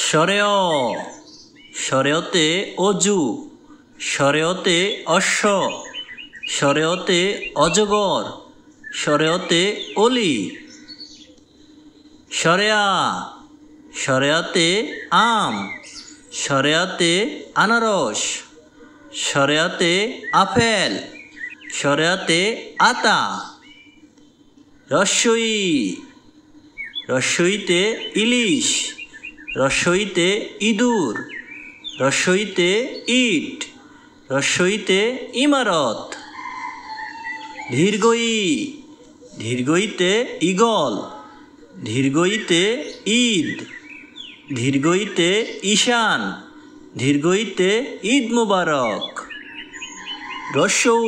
স্বরে অ, স্বরে অতে অজু, স্বরে অতে অশ্ব, স্বরে অতে অজগর, স্বরে অতে অলি। স্বরে আ, স্বরে আতে আম, স্বরে আতে আনারস, স্বরে আতে আপেল, স্বরে আতে আতা। রস্বই, রস্বইতে ইলিশ, রস্বইতে ইঁদুর, রস্বইতে ইট, রস্বইতে ইমারত। দীর্ঘই, দীর্ঘইতে ঈগল, দীর্ঘইতে ঈদ, দীর্ঘইতে ঈশান, দীর্ঘইতে ঈদ মুবারক। রস্যৌ,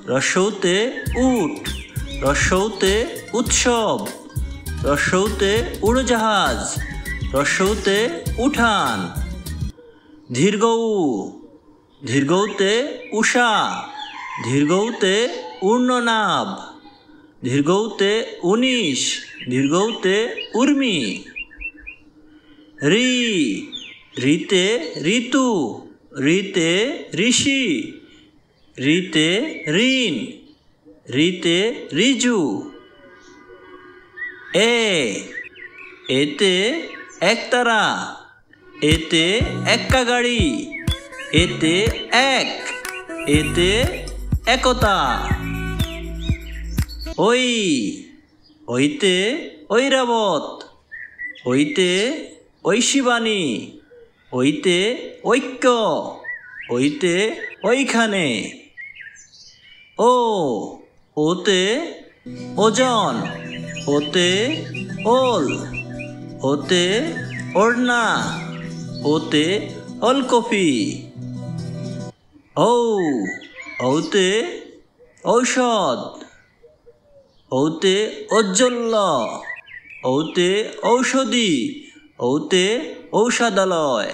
রস্যৌতে উট, রস্যৌতে উৎসব, রস্যৌতে উড়োজাহাজ, রস্যৌতে উঠান। দীর্ঘৌ, দীর্ঘৌতে উষা, দীর্ঘৌতে ঊর্ণনাভ, দীর্ঘৌতে 19, দীর্ঘৌতে উর্মি। রি, রিতে ঋতু, রিতে ঋষি, রিতে ঋণ, রিতে ঋজু। এ, এতে একতারা, এতে এক্কা গাড়ি, এতে এক, এতে একতা। ওই, ওইতে ঐরাবত, ওইতে ঐশিবাণী, ওইতে ঐক্য, ওইতে ওইখানে। ও, ওতে ওজন, ওতে ওল, ওতে ওড়না, ওতে ওলকপি। ঔ, ঔতে ঔষধ, ঔতে ঔজ্জ্বল্য, ঔতে ঔষধি, ঔতে ঔষধালয়।